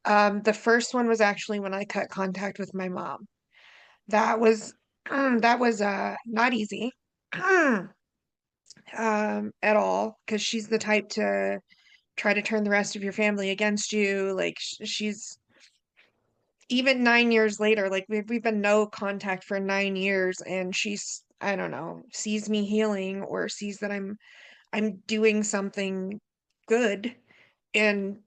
The first one was actually when I cut contact with my mom. That was that was not easy at all because she's the type to try to turn the rest of your family against you. Like she's even 9 years later, like we've been no contact for 9 years, and she's I don't know, sees me healing or sees that I'm doing something good and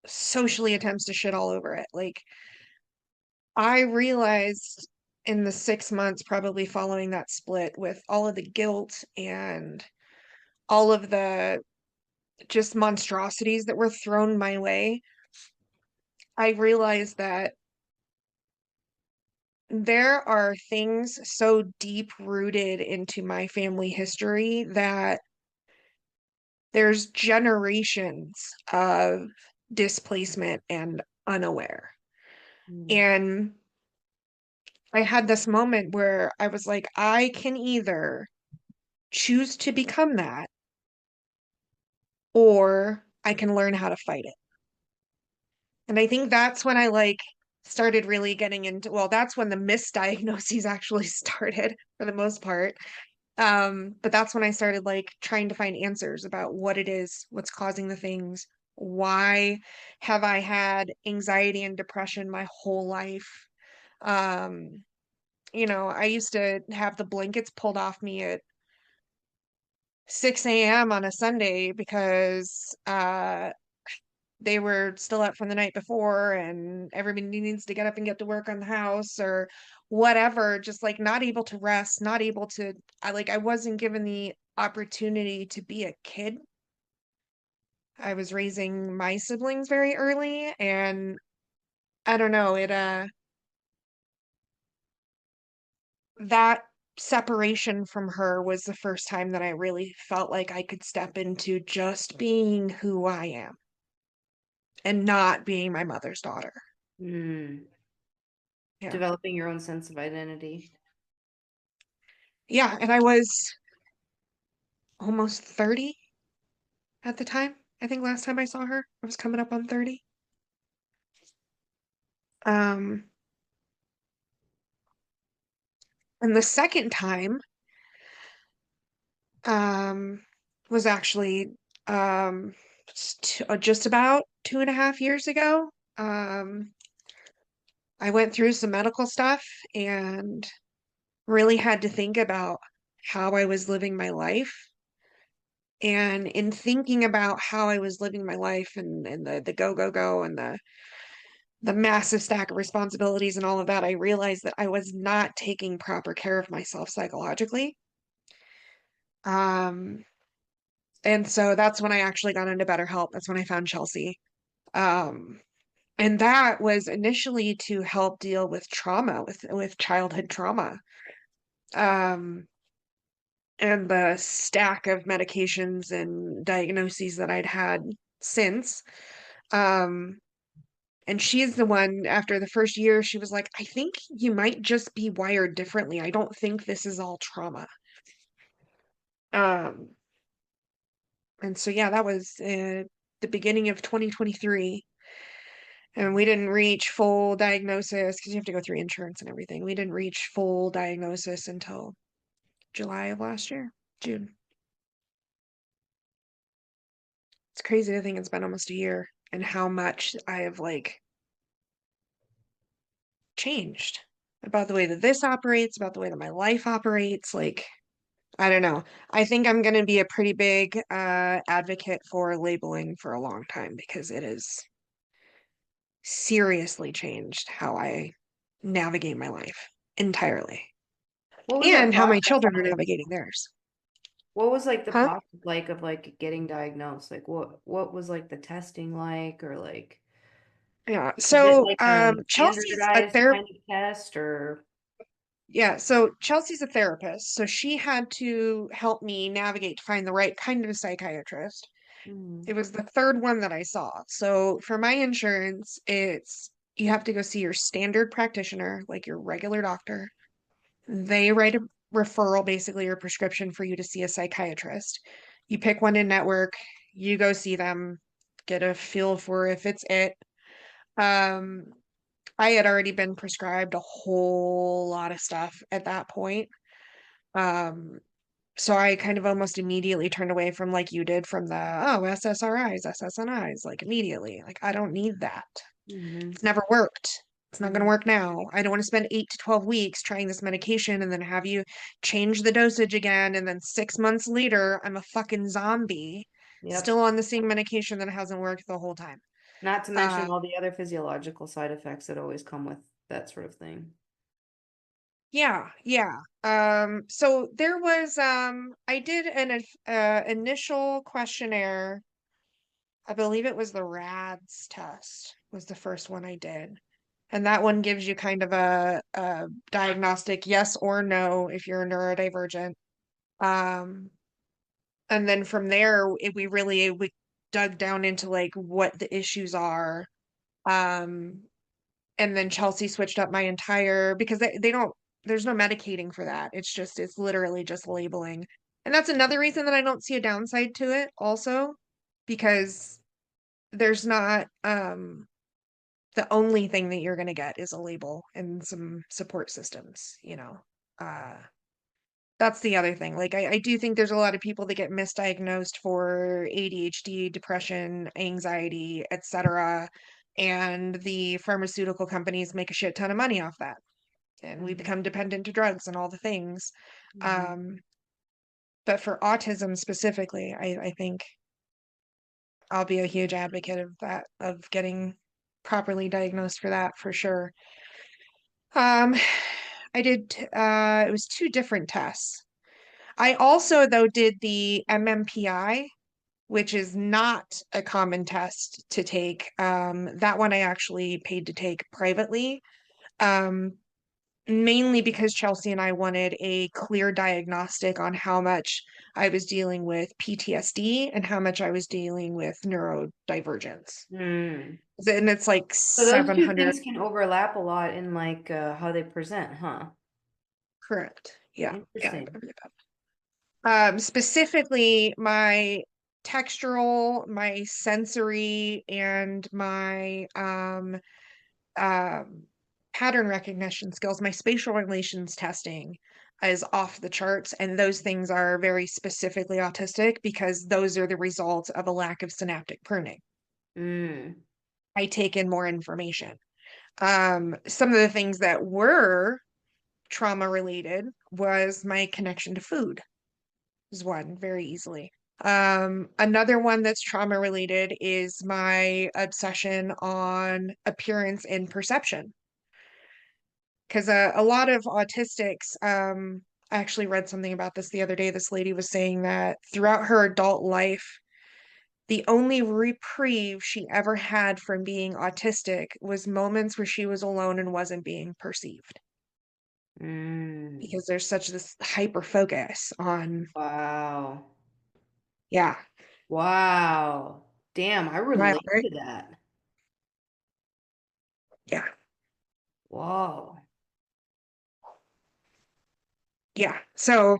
socially attempts to shit all over it. Like I realized in the 6 months probably following that split with all of the guilt and all of the just monstrosities that were thrown my way, I realized that there are things so deep rooted into my family history that there's generations of displacement and unaware. Mm. And I had this moment where I was like, I can either choose to become that or I can learn how to fight it. And I think that's when I like started really getting into, well, that's when the misdiagnoses actually started for the most part. But that's when I started like trying to find answers about what it is, what's causing the things, why have I had anxiety and depression my whole life? Um, I used to have the blankets pulled off me at 6 a.m. on a Sunday because they were still up from the night before and everybody needs to get up and get to work on the house or whatever, just like not able to rest, not able to I wasn't given the opportunity to be a kid. I was raising my siblings very early and I don't know, it that separation from her was the first time that I really felt like I could step into just being who I am and not being my mother's daughter. Mm. Yeah. Developing your own sense of identity. Yeah, and I was almost 30 at the time. I think last time I saw her, I was coming up on 30. Um, and the second time, um, was actually, just about 2.5 years ago. Um, I went through some medical stuff and really had to think about how I was living my life. And in thinking about how I was living my life and the go, go, go and the massive stack of responsibilities and all of that, I realized that I was not taking proper care of myself psychologically. Um, and so that's when I actually got into BetterHelp. That's when I found Chelsea. Um, and that was initially to help deal with trauma, with childhood trauma. Um, and the stack of medications and diagnoses that I'd had since. Um, And she's the one, after the first year, she was like, I think you might just be wired differently. I don't think this is all trauma. Um, and so, yeah, that was the beginning of 2023. And we didn't reach full diagnosis because you have to go through insurance and everything. We didn't reach full diagnosis until July of last year, June. It's crazy to think it's been almost a year and how much I have like changed about the way that this operates, about the way that my life operates. Like, I don't know. I think I'm going to be a pretty big advocate for labeling for a long time because it has seriously changed how I navigate my life entirely What was that and how my process children are like? navigating theirs. What was like the Huh? process like of like getting diagnosed? Like what was like the testing like or like Yeah. is it So like a Chelsea's a standardized kind of test or yeah, so Chelsea's a therapist, so she had to help me navigate to find the right kind of psychiatrist. mm, It was the third one that I saw. So for my insurance, it's you have to go see your standard practitioner, like your regular doctor. They write a referral, basically, or prescription for you to see a psychiatrist. You pick one in network, you go see them, get a feel for if it's it. Um, I had already been prescribed a whole lot of stuff at that point. Um, so I kind of almost immediately turned away from, like you did, from the, oh, SSRIs, SSNIs, like immediately. Like, I don't need that. Mm-hmm. It's never worked. It's not going to Mm-hmm. work now. I don't want to spend 8 to 12 weeks trying this medication and then have you change the dosage again. And then 6 months later, I'm a fucking zombie Yep. still on the same medication that hasn't worked the whole time. Not to Uh, mention all the other physiological side effects that always come with that sort of thing. yeah, yeah. So there was, I did an initial questionnaire. I believe it was the RADS test was the first one I did. And that one gives you kind of a diagnostic yes or no if you're a neurodivergent. Um, and then from there, we dug down into like what the issues are. Um, and then Chelsea switched up my entire because they don't there's no medicating for that. It's literally just labeling. And that's another reason that I don't see a downside to it also because there's not the only thing that you're going to get is a label and some support systems, you know. Uh, that's the other thing. Like, I do think there's a lot of people that get misdiagnosed for ADHD, depression, anxiety, etc. And the pharmaceutical companies make a shit ton of money off that. And we Mm-hmm. become dependent to drugs and all the things. Mm-hmm. Um, but for autism specifically, I think I'll be a huge advocate of that, of getting properly diagnosed for that for sure. Um, I did it was two different tests. I also though did the MMPI, which is not a common test to take. That one I actually paid to take privately. Um, mainly because Chelsea and I wanted a clear diagnostic on how much I was dealing with PTSD and how much I was dealing with neurodivergence. Mm. And it's like So those two 700. things can overlap a lot in like how they present, huh? Correct. Yeah. Yeah. Interesting. Specifically my textural, my sensory, and my um, pattern recognition skills, my spatial relations testing is off the charts. And those things are very specifically autistic because those are the result of a lack of synaptic pruning. Mm. I take in more information. Some of the things that were trauma related was my connection to food is one very easily. Another one that's trauma related is my obsession on appearance and perception. Because a lot of autistics, I actually read something about this the other day. This lady was saying that throughout her adult life, the only reprieve she ever had from being autistic was moments where she was alone and wasn't being perceived. Mm. Because there's such this hyper focus on, Wow. yeah, Wow. Damn, I wild, relate right? to that. Yeah, Whoa. yeah. So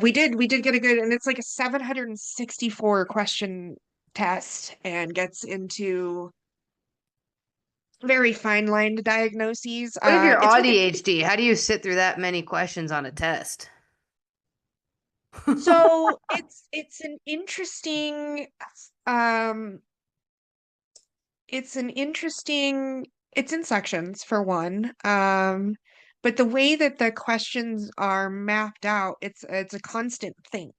we did get a good, and it's like a 764 question test and gets into very fine-lined diagnoses. What if you're It's really ADHD? How do you sit through that many questions on a test? so it's an interesting um it's an interesting it's in sections for one. But the way that the questions are mapped out, it's a constant think.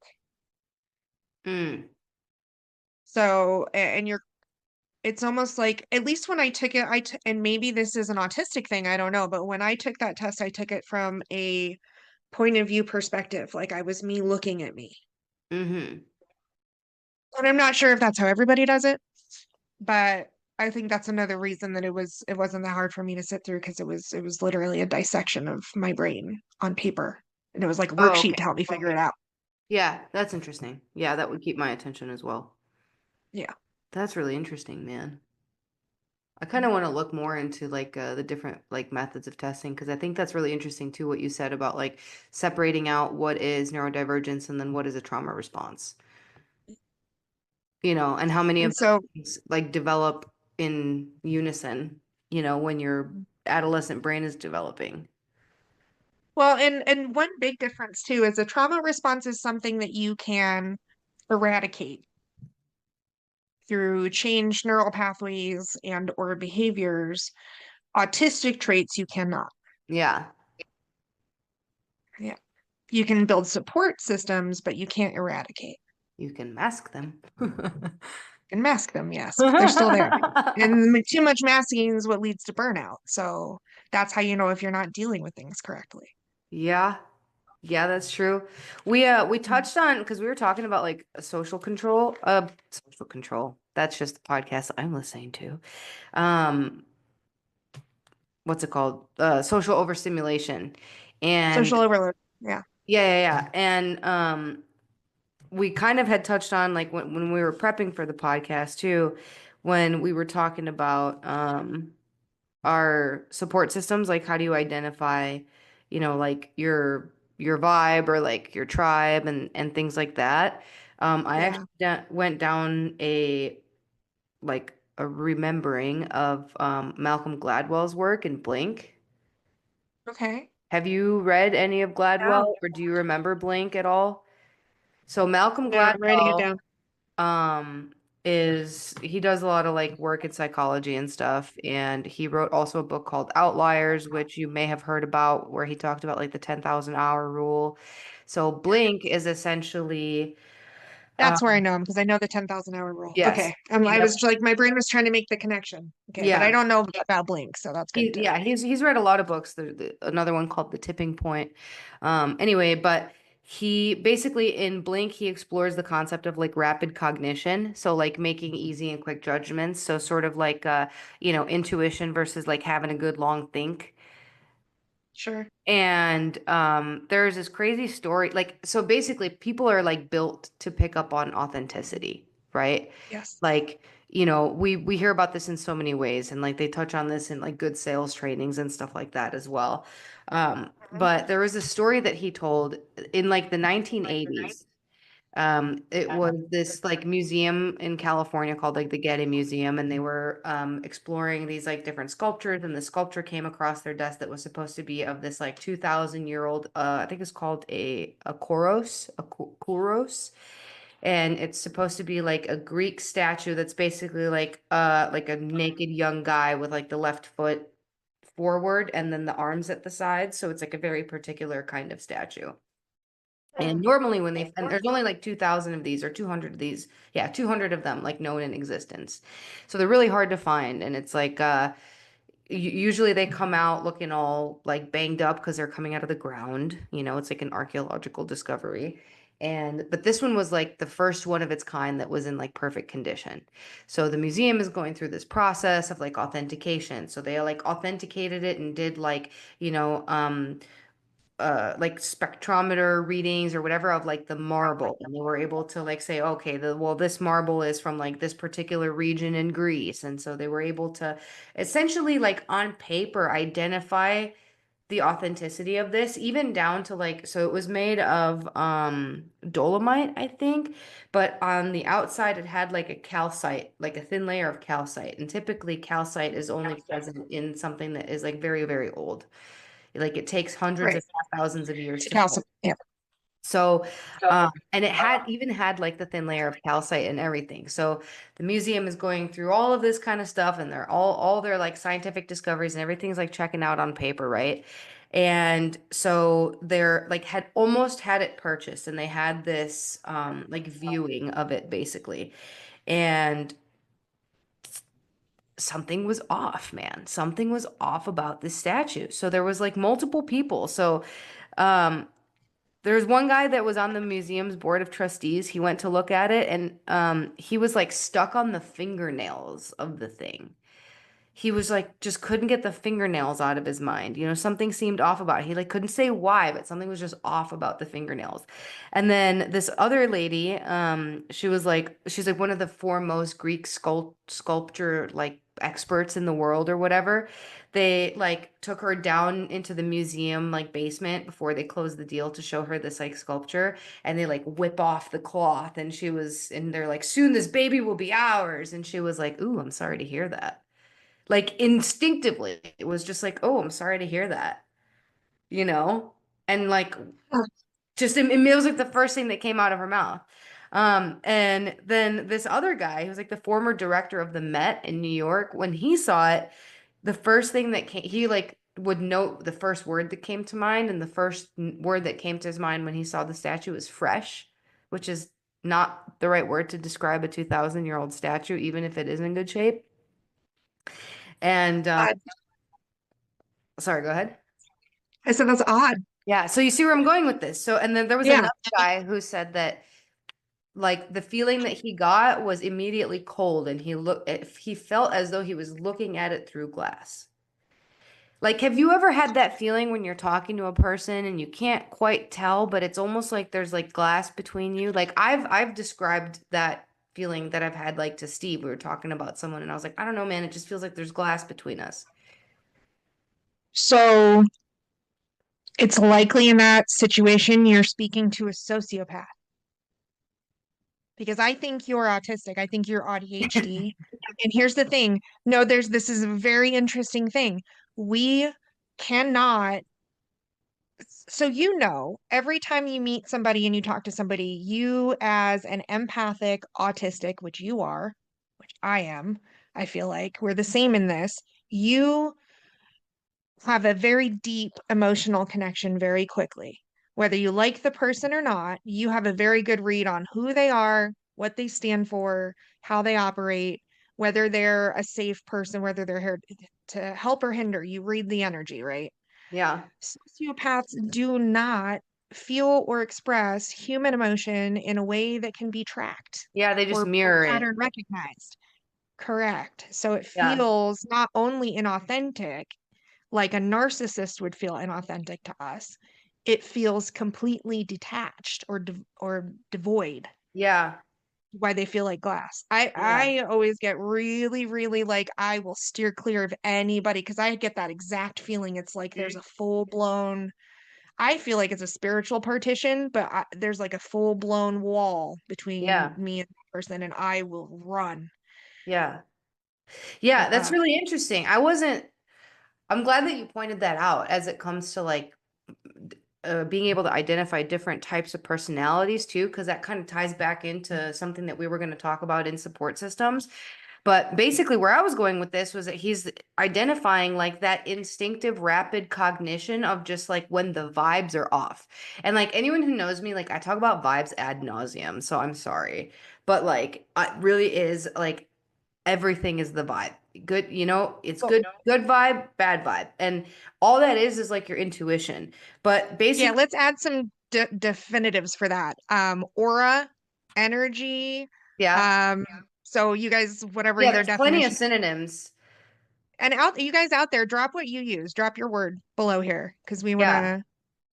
Mm. So and you're it's almost like at least when I took it, and maybe this is an autistic thing, I don't know, but when I took that test, I took it from a point of view perspective, like I was me looking at me. Mm-hmm. And I'm not sure if that's how everybody does it, but I think that's another reason that it wasn't that hard for me to sit through because it was literally a dissection of my brain on paper. And it was like a Oh, worksheet okay. to help me figure it out. Yeah, that's interesting. Yeah, that would keep my attention as well. Yeah. That's really interesting, man. I kind of want to look more into like the different like methods of testing because I think that's really interesting too what you said about like separating out what is neurodivergence and then what is a trauma response. And how many And of those so things like develop in unison, you know, when your adolescent brain is developing. Well, and one big difference too is a trauma response is something that you can eradicate through changed neural pathways and or behaviors. Autistic traits you cannot. Yeah, Yeah. You can build support systems, but you can't eradicate. you can mask them. You can mask them, yes, but they're still there. And too much masking is what leads to burnout. So that's how you know if you're not dealing with things correctly. Yeah. Yeah, that's true. We touched on because we were talking about like social control. That's just the podcast I'm listening to. Um, what's it called? Social overstimulation. And Social overload. Yeah. yeah. And we kind of had touched on like when we were prepping for the podcast too, when we were talking about our support systems, like how do you identify, you know, like your vibe or like your tribe and things like that. I Yeah. actually went down a remembering of Malcolm Gladwell's work in Blink. Okay. Have you read any of Yeah. Gladwell or do you remember Blink at all? So Malcolm No, I'm writing it Gladwell down. um is he does a lot of like work in psychology and stuff, and he wrote also a book called Outliers, which you may have heard about, where he talked about like the 10,000 hour rule. So Blink is essentially That's where I know him because I know the 10,000 hour rule. yes. Okay. I Yep. was like, my brain was trying to make the connection. Okay. But I Yeah. don't know about Blink. So that's good to. He's read a lot of books. Another one called The Tipping Point. Anyway, but he basically in Blink he explores the concept of like rapid cognition, so like making easy and quick judgments. So sort of like you know, intuition versus like having a good long think. Sure. And there's this crazy story. Like, so basically, people are like built to pick up on authenticity, right? Yes. Like, you know, we hear about this in so many ways, and like they touch on this in like good sales trainings and stuff like that as well. Mhm. But there was a story that he told in like the 1980s. It was this like museum in California called like the Getty Museum, and they were exploring these like different sculptures, and the sculpture came across their desk that was supposed to be of this like 2,000-year-old, I think it's called a kouros, and it's supposed to be like a Greek statue that's basically like a naked young guy with like the left foot forward and then the arms at the side, so it's like a very particular kind of statue. And normally and there's only like 2,000 of these or 200 of these. Yeah, 200 of them like known in existence. So they're really hard to find. And it's like, usually they come out looking all like banged up because they're coming out of the ground. You know, it's like an archaeological discovery. But this one was like the first one of its kind that was in like perfect condition. So the museum is going through this process of like authentication. So they like authenticated it and did like, you know, like spectrometer readings or whatever of like the marble, and they were able to like say, okay, this marble is from like this particular region in Greece, and so they were able to essentially like on paper identify the authenticity of this, even down to like, so it was made of dolomite, I think, but on the outside it had like a calcite, like a thin layer of calcite, and typically calcite is only present in something that is like very, very old. Like it takes hundreds Right. of thousands of years to 2000. form. Yeah. So, and it had even had like the thin layer of calcite and everything. So the museum is going through all of this kind of stuff, and they're all their like scientific discoveries and everything's like checking out on paper, right? And so they're like had almost had it purchased, and they had this like viewing of it basically. And something was off, man. Something was off about this statue. So there was like multiple people. So um there's one guy that was on the museum's board of trustees. He went to look at it, and he was like stuck on the fingernails of the thing. He was like just couldn't get the fingernails out of his mind. You know, something seemed off about it. He like couldn't say why, but something was just off about the fingernails. And then this other lady, she's like one of the foremost Greek sculpture like experts in the world or whatever. They like took her down into the museum like basement before they closed the deal to show her this like sculpture, and they like whip off the cloth, and they're like, soon this baby will be ours, and she was like, ooh, I'm sorry to hear that. Like instinctively it was just like, oh, I'm sorry to hear that, you know? And like just it was like the first thing that came out of her mouth. And then this other guy, who was like the former director of the Met in New York, when he saw it, the first thing that came, he like would note the first word that came to mind, and the first word that came to his mind when he saw the statue was fresh, which is not the right word to describe a 2,000-year-old statue, even if it is in good shape. And Odd. sorry, go ahead. I said that's odd. Yeah, so you see where I'm going with this. So, and then there was Yeah. another guy who said that like the feeling that he got was immediately cold, and he felt as though he was looking at it through glass. Like, have you ever had that feeling when you're talking to a person and you can't quite tell, but it's almost like there's like glass between you? Like I've described that feeling that I've had like to Steve. We were talking about someone and I was like, I don't know, man, it just feels like there's glass between us. So it's likely in that situation you're speaking to a sociopath because I think you're autistic. I think you're ADHD. And here's the thing. No, this is a very interesting thing. We cannot, so every time you meet somebody and you talk to somebody, you as an empathic autistic, which you are, which I am, I feel like we're the same in this. You have a very deep emotional connection very quickly. Whether you like the person or not, you have a very good read on who they are, what they stand for, how they operate, whether they're a safe person, whether they're here to help or hinder. You read the energy, right? Yeah. Sociopaths do not feel or express human emotion in a way that can be tracked Yeah, they just or mirror it. pattern recognized. Correct. So it Yeah. feels not only inauthentic, like a narcissist would feel inauthentic to us, it feels completely detached or devoid. Yeah. Why they feel like glass. I Yeah. I always get really, really like I will steer clear of anybody because I get that exact feeling. It's like there's a full blown. I feel like it's a spiritual partition, but there's like a full blown wall between Yeah. me and that person, and I will run. Yeah. Yeah, that's Uh, really interesting. I'm glad that you pointed that out as it comes to like being able to identify different types of personalities too, because that kind of ties back into something that we were going to talk about in support systems. But basically, where I was going with this was that he's identifying like that instinctive, rapid cognition of just like when the vibes are off. And like anyone who knows me, like I talk about vibes ad nauseum. So I'm sorry. But like, it really is like everything is the vibe. Good, it's well, good vibe, bad vibe. And all that is like your intuition. But yeah, basically, let's add some definitives for that. Aura, energy. yeah. Um, so you guys, whatever Yeah, your there's plenty of definition, synonyms. and out you guys out there, drop what you use. Drop your word below here because we Yeah. wanna.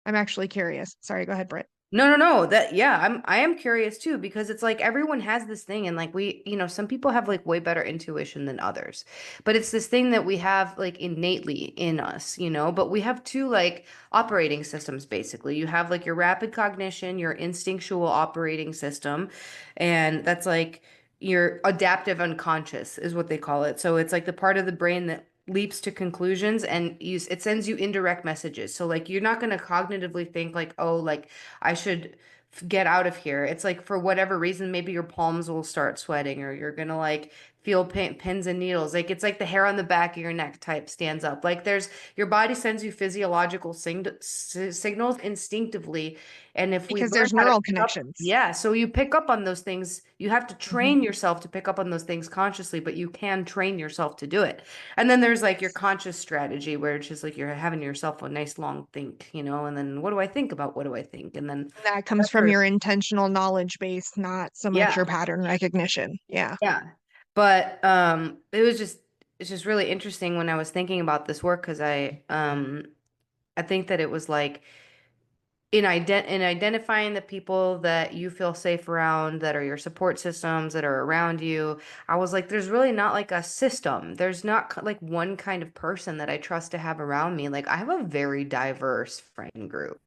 I'm actually curious. Sorry, go ahead, Britt. No, no, no. Yeah, I am curious too because it's like everyone has this thing and like some people have like way better intuition than others. But it's this thing that we have like innately in us, but we have two like operating systems basically. You have like your rapid cognition, your instinctual operating system, and that's like your adaptive unconscious is what they call it. So it's like the part of the brain that leaps to conclusions and it sends you indirect messages. So like you're not going to cognitively think like, oh, like I should get out of here. It's like for whatever reason, maybe your palms will start sweating or you're gonna like feel pins and needles. Like it's like the hair on the back of your neck type stands up. Like your body sends you physiological signals instinctively. And if we Because learn there's how to neural pick up, connections. yeah, so you pick up on those things. You have to Mhm. train yourself to pick up on those things consciously, but you can train yourself to do it. And then there's like your conscious strategy where it's just like you're having yourself a nice long think, and then what do I think about what do I think? And then That comes that's from where, your intentional knowledge base, not so much your yeah, pattern recognition. Yeah. yeah. But it's just really interesting when I was thinking about this work because I think that it was like in identifying the people that you feel safe around, that are your support systems, that are around you, I was like, there's really not like a system. There's not like one kind of person that I trust to have around me. Like I have a very diverse friend group.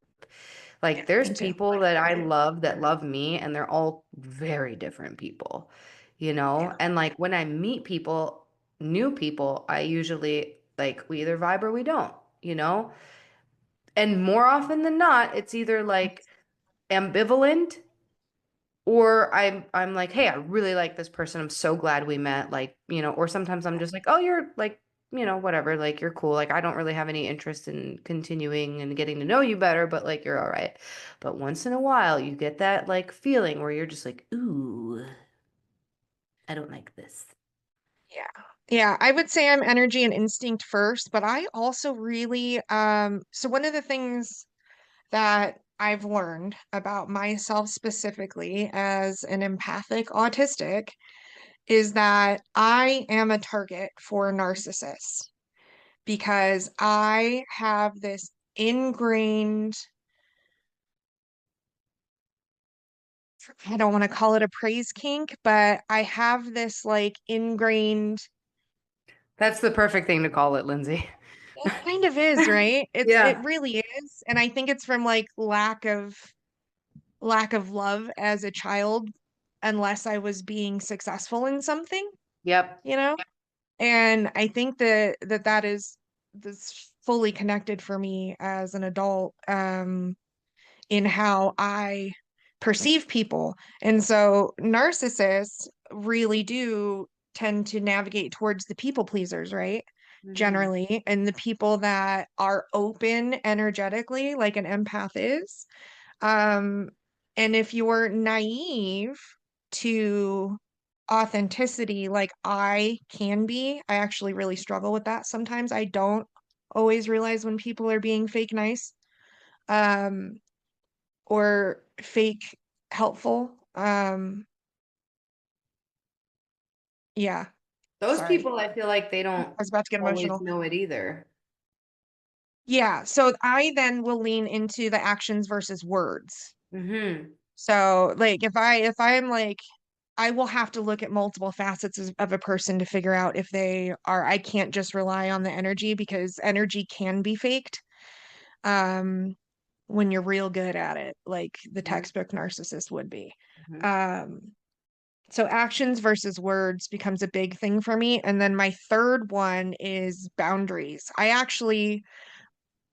Yeah, Like there's me too. people that I love that love me, and they're all very different people, you know? Yeah. And like when I meet people, new people, I usually like we either vibe or we don't, you know? And more often than not, it's either like ambivalent, or I'm like, hey, I really like this person. I'm so glad we met. Like, you know, or sometimes I'm just like, oh, you're like, you know, whatever, like you're cool. Like I don't really have any interest in continuing and getting to know you better, but like you're all right. But once in a while you get that like feeling where you're just like, ooh, I don't like this. Yeah. Yeah, I would say I'm energy and instinct first, but I also really so one of the things that I've learned about myself specifically as an empathic autistic is that I am a target for narcissists because I have this ingrained, I don't want to call it a praise kink, but I have this like ingrained, That's the perfect thing to call it, Lindsay. it kind of is, right? It Yeah. really is. And I think it's from like lack of love as a child, unless I was being successful in something, Yep. you know? And I think that is this fully connected for me as an adult, in how I perceive people. And so narcissists really do tend to navigate towards the people pleasers, right? Hmm. Generally, and the people that are open energetically, like an empath is. Um, and if you're naive to authenticity, like I can be, I actually really struggle with that sometimes. I don't always realize when people are being fake nice, um, or fake helpful. Yeah, Those sorry. people, I feel like they I don't was about to get always emotional. know it either. Yeah, so I then will lean into the actions versus words. Hmm. So like if I'm like I will have to look at multiple facets of a person to figure out if they are, I can't just rely on the energy because energy can be faked, um when you're real good at it, like the Hmm. textbook narcissist would be. Hmm. Um so actions versus words becomes a big thing for me. And then my third one is boundaries. I actually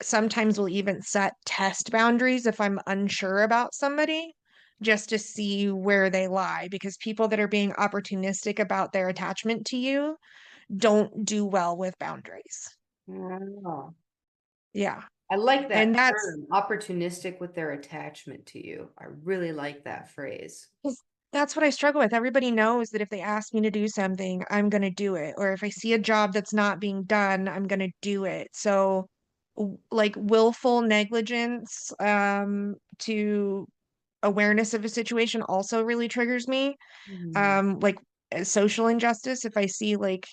sometimes will even set test boundaries if I'm unsure about somebody, just to see where they lie, because people that are being opportunistic about their attachment to you don't do well with boundaries. Oh. Yeah. I like And that that's term, opportunistic with their attachment to you. I really like that phrase. 'cause that's what I struggle with. Everybody knows that if they ask me to do something, I'm going to do it. Or if I see a job that's not being done, I'm going to do it. So like willful negligence, to awareness of a situation also really triggers me. Mhm. Like social injustice, if I see like,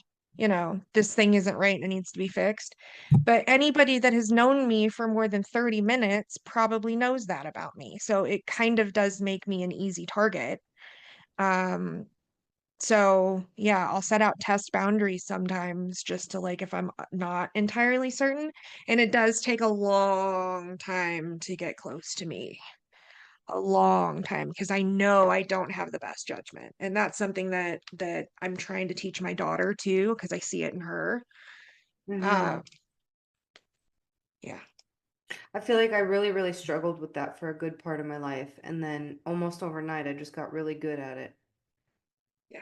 this thing isn't right and it needs to be fixed. But anybody that has known me for more than 30 minutes probably knows that about me. So it kind of does make me an easy target. Um, so yeah, I'll set out test boundaries sometimes just to like if I'm not entirely certain. And it does take a long time to get close to me, a long time, because I know I don't have the best judgment. And that's something that I'm trying to teach my daughter too, because I see it in her. Hmm. Uh, yeah. I feel like I really, really struggled with that for a good part of my life. And then almost overnight, I just got really good at it. Yeah.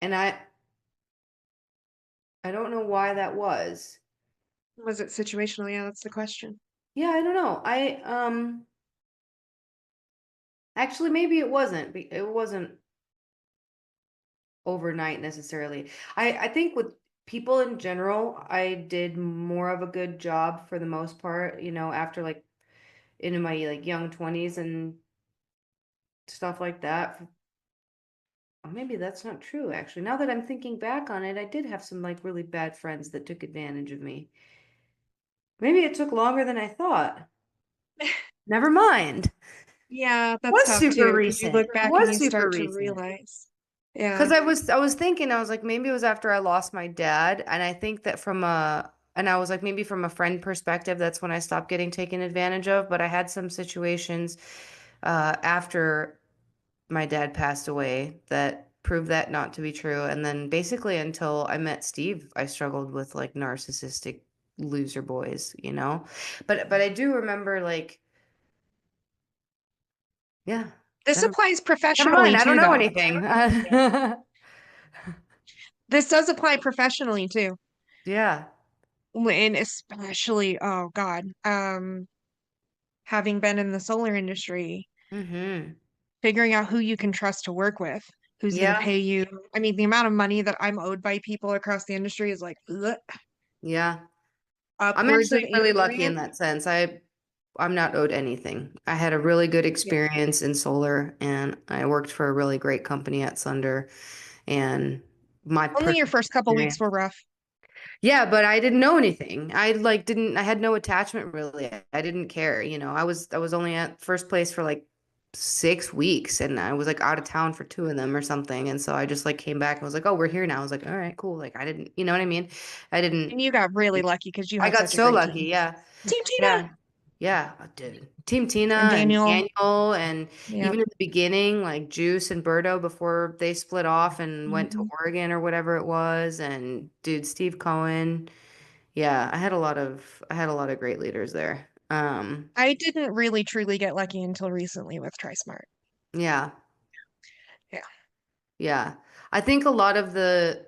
And I don't know why that was. Was it situational? Yeah, that's the question. Yeah, I don't know. Actually maybe it wasn't. It wasn't overnight necessarily. I think with people in general, I did more of a good job for the most part, you know, after like into my like young 20s and stuff like that. Oh, maybe that's not true, actually. Now that I'm thinking back on it, I did have some like really bad friends that took advantage of me. Maybe it took longer than I thought. Never mind. Yeah, that's Was tough super too, because you recent. look It back and was you super start to recent. realize. Yeah. Because I was thinking, I was like, maybe it was after I lost my dad. And I think that and I was like, maybe from a friend perspective, that's when I stopped getting taken advantage of. But I had some situations after my dad passed away that proved that not to be true. And then basically until I met Steve, I struggled with like narcissistic loser boys, you know? But I do remember like, yeah, This never, applies never mind. professionally I don't too, know though. anything. This does apply professionally too. Yeah. And especially, oh God, having been in the solar industry, Hmm. figuring out who you can trust to work with, who's going to Yeah. pay you. I mean, the amount of money that I'm owed by people across the industry is like ugh, Yeah. I'm upwards actually of 8 really lucky in grand. that sense. I'm not owed anything. I had a really good Yeah. experience in solar and I worked for a really great company at Sunder and my Only your personal first couple weeks experience. were rough. Yeah, but I didn't know anything. I had no attachment really. I didn't care, I was only at first place for like 6 weeks and I was like out of town for two of them or something. And so I just like came back and was like, "Oh, we're here now." I was like, "All right, cool." Like I didn't, you know what I mean? I didn't And you got really lucky because you I had got such a so great lucky. team. Yeah. Team Tina Yeah. Yeah, dude. Team Tina and and Daniel. Daniel, and Yep. even in the beginning, like Juice and Berto before they split off and went to Mhm. Oregon or whatever it was, and dude, Steve Cohen. Yeah, I had a lot of great leaders there. I didn't really truly get lucky until recently with TriSmart. Yeah. Yeah. Yeah. I think a lot of the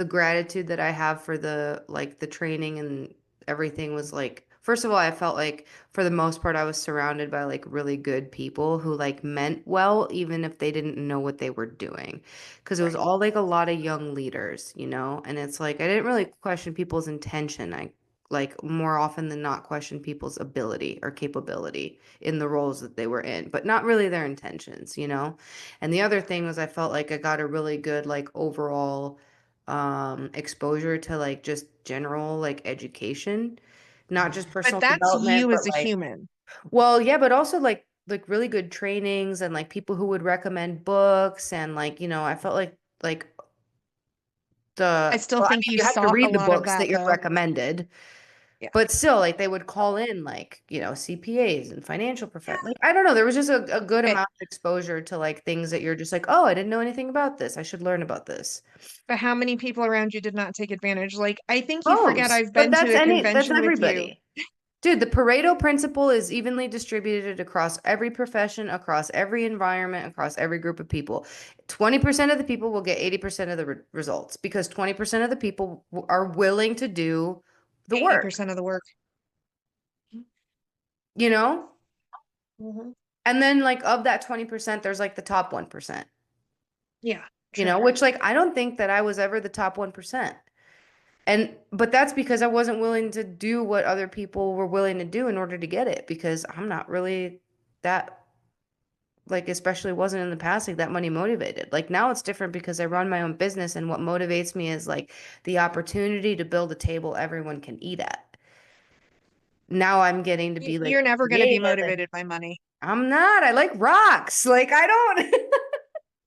gratitude that I have for the training and everything was like first of all, I felt like for the most part I was surrounded by like really good people who like meant well even if they didn't know what they were doing. Because it was Right. all like a lot of young leaders, you know? And it's like I didn't really question people's intention. I like more often than not question people's ability or capability in the roles that they were in, but not really their intentions, you know? And the other thing was I felt like I got a really good like overall exposure to like just general like education, not just But personal that's development, you but as a like human. well, yeah, but also like really good trainings and like people who would recommend books and like, I felt like I still I think mean, you you have to sought a read the lot of books that that you're though. recommended. Yeah. But still, like they would call in like, CPAs and financial like I don't know, there was just a good Okay. amount of exposure to like things that you're just like, oh, I didn't know anything about this. I should learn about this. But how many people around you did not take advantage? Like, I think you forget Most, I've but been to a that's convention with you. everybody. Dude, the Pareto principle is evenly distributed across every profession, across every environment, across every group of people. 20% of the people will get 80% of the results because 20% of the people are willing to do the work, 80% of the work. you know? Hmm. And then like of that 20%, there's like the top 1%, Yeah, true. which like I don't think that I was ever the top 1%. But that's because I wasn't willing to do what other people were willing to do in order to get it because I'm not really that like especially wasn't in the past like that money motivated. Like now it's different because I run my own business and what motivates me is like the opportunity to build a table everyone can eat at. Now I'm getting to be like You're never going to be creative and motivated by money. I'm not. I like rocks. Like I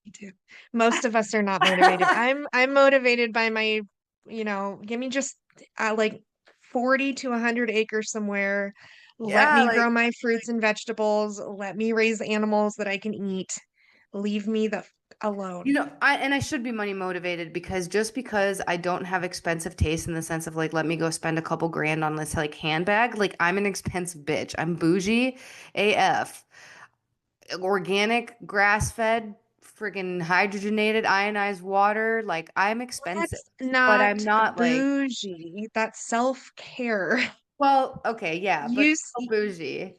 Me too. Most of us are not motivated. don't. I'm motivated by my, give me just like 40 to 100 acres somewhere. Let Yeah, me grow like my fruits and vegetables. Let me raise animals that I can eat. Leave me the alone. I should be money motivated because just because I don't have expensive taste in the sense of like, let me go spend a couple grand on this like handbag, like I'm an expensive bitch. I'm bougie AF. Organic, grass-fed, friggin' hydrogenated, ionized water. Like I'm expensive, That's but not I'm not like, bougie. That's self-care. well, okay, yeah, but You still bougie.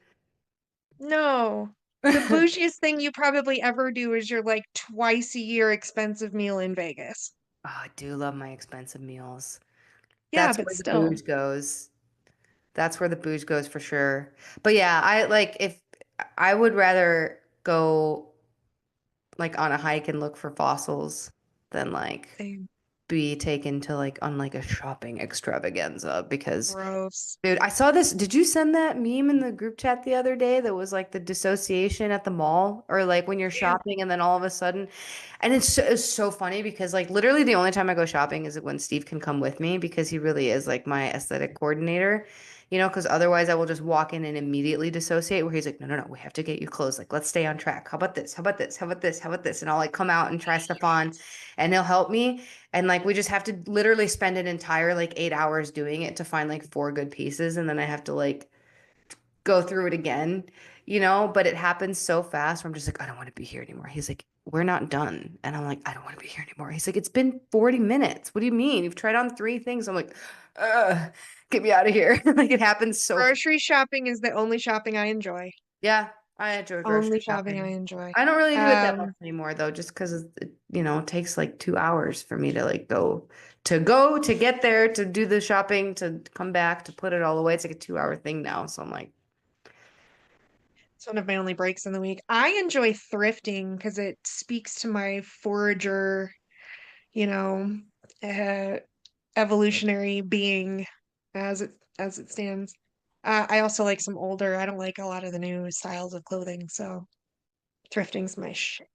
no. The bougiest thing you probably ever do is your like twice a year expensive meal in Vegas. Oh, I do love my expensive meals. Yeah, That's but where the still. booze goes. That's where the booze goes for sure. But yeah, I like if I would rather go like on a hike and look for fossils than like Same. be taken to like on like a shopping extravaganza because Gross. dude, I saw this. Did you send that meme in the group chat the other day that was like the dissociation at the mall or like when you're Yeah. shopping and then all of a sudden, and it's so funny because like literally the only time I go shopping is when Steve can come with me because he really is like my aesthetic coordinator, because otherwise I will just walk in and immediately dissociate where he's like, no, no, no, we have to get you clothes. Like, let's stay on track. How about this? How about this? How about this? How about this? And I'll like come out and try stuff on and he'll help me. And like we just have to literally spend an entire like 8 hours doing it to find like four good pieces. And then I have to like go through it again, but it happens so fast where I'm just like, I don't want to be here anymore. He's like, we're not done. And I'm like, I don't want to be here anymore. He's like, it's been 40 minutes. What do you mean? You've tried on three things. I'm like, get me out of here. Like it happens so fast. Grocery shopping is the only shopping I enjoy. Yeah, I enjoy grocery Only shopping I shopping. enjoy. I don't really do it that much Um, anymore though, just because it takes like 2 hours for me to like go to get there to do the shopping to come back to put it all away. It's like a 2 hour thing now. So I'm like, it's one of my only breaks in the week. I enjoy thrifting because it speaks to my forager, you know, uh, evolutionary being as it stands. I also like some older. I don't like a lot of the new styles of clothing, so thrifting's my shit.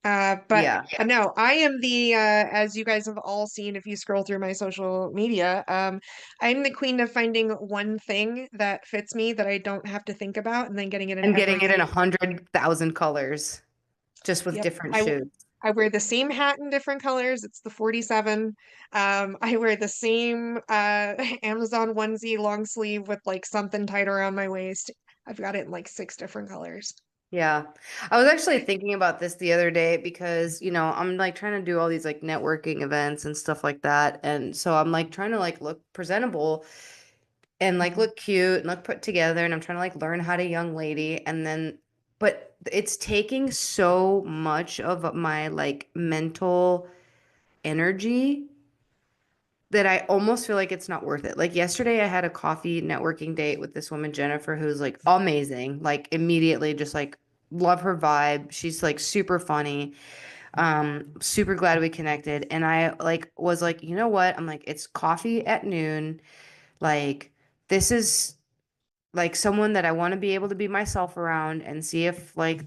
But yeah. no, I am as you guys have all seen if you scroll through my social media, I'm the queen of finding one thing that fits me that I don't have to think about and then getting it in And every getting it in single. 100,000 colors, just with Yep. different shoes. I wear the same hat in different colors. It's the 47. I wear the same Amazon onesie long sleeve with like something tight around my waist. I've got it in like six different colors. Yeah. I was actually thinking about this the other day because, I'm like trying to do all these like networking events and stuff like that. And so I'm like trying to like look presentable and like Mhm. look cute and look put together. And I'm trying to like learn how to young lady. And then, but it's taking so much of my like mental energy that I almost feel like it's not worth it. Like yesterday, I had a coffee networking date with this woman, Jennifer, who's like amazing. Like immediately, just like love her vibe. She's like super funny. Super glad we connected. And I like was like, you know what? I'm like, it's coffee at noon. Like this is like someone that I want to be able to be myself around and see if like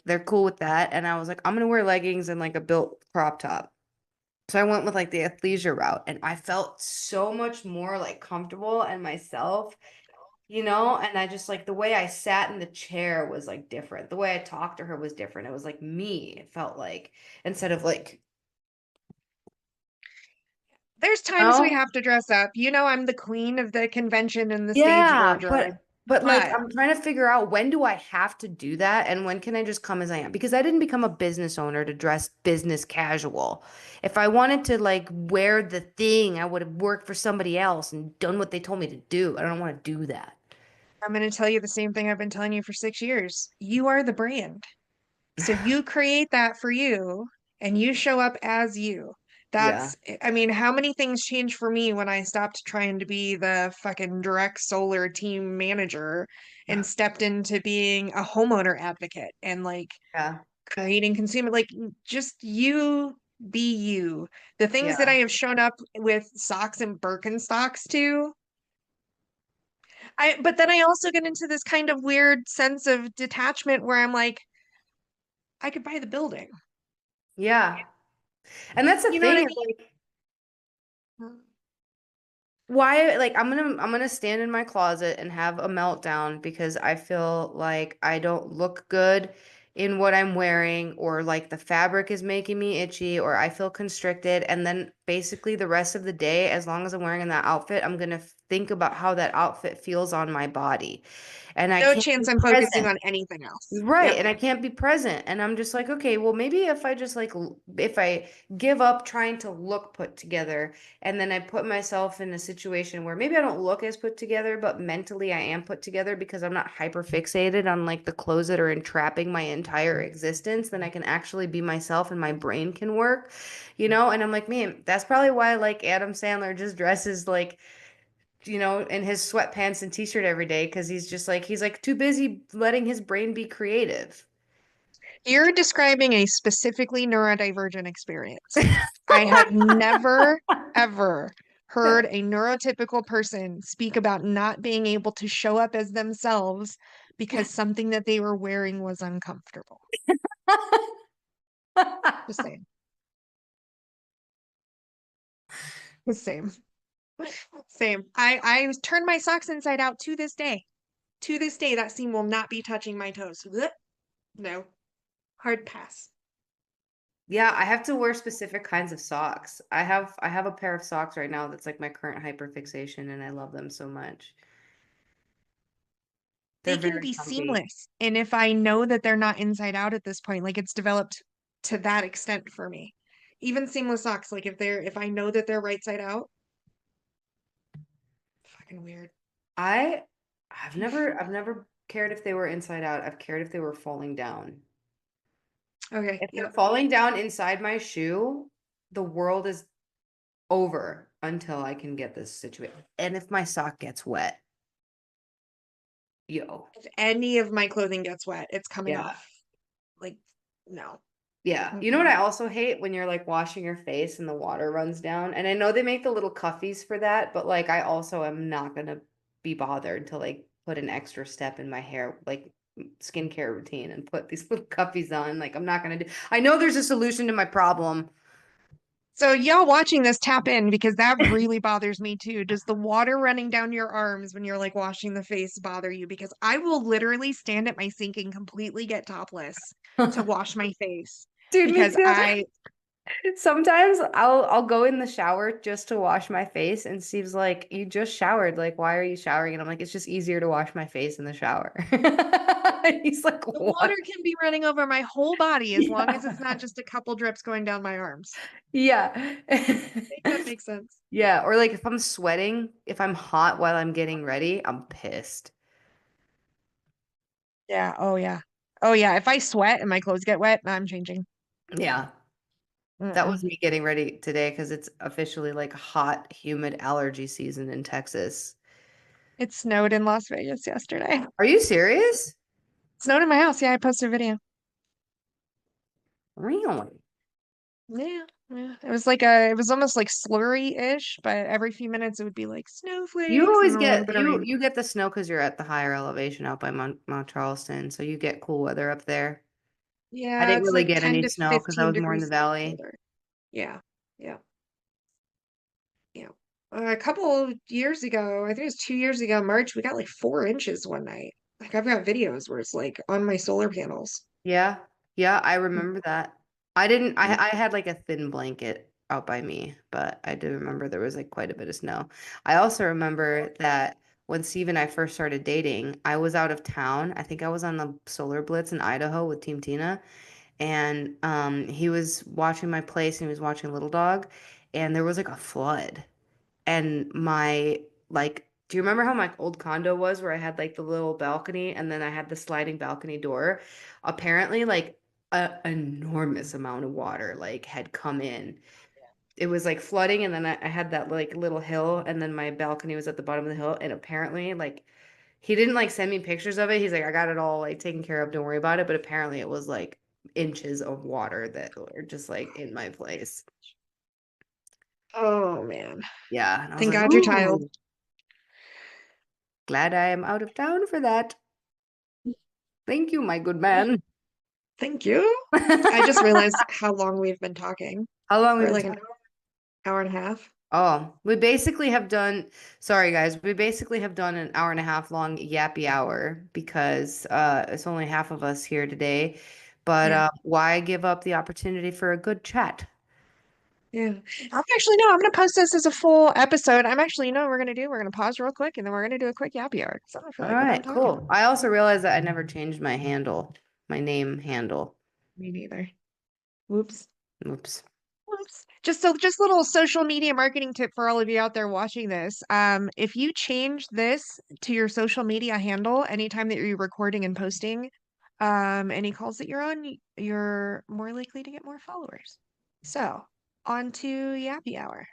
they're cool with that. And I was like, I'm gonna wear leggings and like a built crop top. So I went with like the athleisure route and I felt so much more like comfortable and myself, and I just like the way I sat in the chair was like different. The way I talked to her was different. It was like me, it felt like instead of like, There's times we oh, have to dress up. I'm the queen of the convention and the stage yeah, wardrobe. but like But I'm trying to figure out when do I have to do that and when can I just come as I am? Because I didn't become a business owner to dress business casual. If I wanted to like wear the thing, I would have worked for somebody else and done what they told me to do. I don't want to do that. I'm going to tell you the same thing I've been telling you for 6 years. You are the brand. So you create that for you and you show up as you. Yeah. I mean, how many things changed for me when I stopped trying to be the fucking direct solar team manager and stepped into being a homeowner advocate and like Yeah. creating consumer, like just you be you. The things that I Yeah. have shown up with socks and Birkenstocks to, but then I also get into this kind of weird sense of detachment where I'm like, I could buy the building. Yeah. And that's the You know what I thing is like mean? why like I'm gonna stand in my closet and have a meltdown because I feel like I don't look good in what I'm wearing or like the fabric is making me itchy or I feel constricted and then basically the rest of the day as long as I'm wearing that outfit I'm gonna think about how that outfit feels on my body and I No can't be chance I'm focusing present. on anything else. Right, Yep. and I can't be present. And I'm just like, okay, well, maybe if I just like, if I give up trying to look put together, and then I put myself in a situation where maybe I don't look as put together, but mentally I am put together because I'm not hyper fixated on like the clothes that are entrapping my entire existence, then I can actually be myself and my brain can work. And I'm like, man, that's probably why like Adam Sandler just dresses like in his sweatpants and t-shirt every day because he's like too busy letting his brain be creative. You're describing a specifically neurodivergent experience. I have never, ever heard a neurotypical person speak about not being able to show up as themselves because something that they were wearing was uncomfortable. The same. The same. Same. I turned my socks inside out to this day. To this day, that seam will not be touching my toes. Blech. No. Hard pass. Yeah, I have to wear specific kinds of socks. I have a pair of socks right now that's like my current hyperfixation and I love them so much. They're They can very be comfy. seamless. And if I know that they're not inside out at this point, like it's developed to that extent for me. Even seamless socks, like if I know that they're right side out, fucking weird. I I've never cared if they were inside out. I've cared if they were falling down. Okay, If they're yep. falling down inside my shoe, the world is over until I can get this situated. And if my sock gets wet, yo. If any of my clothing gets wet, it's coming Yeah. off. Like, no. Yeah. You know what Mm-mm. I also hate when you're like washing your face and the water runs down? And I know they make the little cuffies for that, but like I also am not gonna be bothered to like put an extra step in my hair, like skincare routine and put these little cuffies on. Like I'm not gonna do. I know there's a solution to my problem. So y'all watching this, tap in because that really bothers me too. Does the water running down your arms when you're like washing the face bother you? Because I will literally stand at my sink and completely get topless to wash my face Dude, me because too. I Sometimes I'll go in the shower just to wash my face and Steve's like, "You just showered. Like, why are you showering?" And I'm like, "It's just easier to wash my face in the shower." And he's like, the water "What?" can be running over my whole body as long as it's not Yeah. just a couple drips going down my arms. Yeah. Make that make sense. Yeah, or like if I'm sweating, if I'm hot while I'm getting ready, I'm pissed. Yeah. Oh yeah. Oh yeah. If I sweat and my clothes get wet, I'm changing. Yeah. That Mm-mm. was me getting ready today because it's officially like hot, humid allergy season in Texas. It snowed in Las Vegas yesterday. Are you serious? Snowed in my house. Yeah, I posted a video. Really? Yeah, yeah. It was almost like slurry-ish, but every few minutes it would be like You snowflakes and always then a little get bit of you rain. you get the snow because you're at the higher elevation out by Mount Charleston, so you get cool weather up there. I Yeah, didn't it's really like get 10 any to snow because I 15 was more in the degrees valley. colder. Yeah, yeah, yeah. A couple of years ago, I think it was 2 years ago, March, we got like 4 inches one night. Like I've got videos where it's like on my solar panels. Yeah, yeah, I Mm, remember that. I didn't. mm, I had like a thin blanket out by me, but I do remember there was like quite a bit of snow. I also remember that when Steve and I first started dating, I was out of town. I think I was on the Solar Blitz in Idaho with Team Tina, and he was watching my place and he was watching Little Dog, and there was like a flood. And my like do you remember how my old condo was where I had like the little balcony and then I had the sliding balcony door? Apparently like a enormous amount of water like had come in. It was like flooding and then I had that like little hill and then my balcony was at the bottom of the hill and apparently like he didn't like send me pictures of it. He's like, I got it all like taken care of, don't worry about it. But apparently it was like inches of water that were just like in my place. Oh man. Yeah. And I was Thank like, God you're tiled. ooh. Glad I am out of town for that. Thank you, my good man. Thank you. I just How realized how long we've been talking. long we've We're been like an talking? hour and a half. Oh, we basically have done, sorry guys, we basically have done an hour and a half long yappy hour because it's only half of us here today. But Yeah. why give up the opportunity for a good chat? Yeah. I'm actually no, I'm gonna post this as a full episode. I'm actually, you know what we're gonna do? We're gonna pause real quick and then we're gonna do a quick yappy hour. So I don't feel All like we're done right, talking. cool. I also realized that I never changed my handle, my name handle. Me neither. Whoops. Oops. Whoops. Just little social media marketing tip for all of you out there watching this. If you change this to your social media handle anytime that you're recording and posting, any calls that you're on, you're more likely to get more followers. So on to Yappy Hour.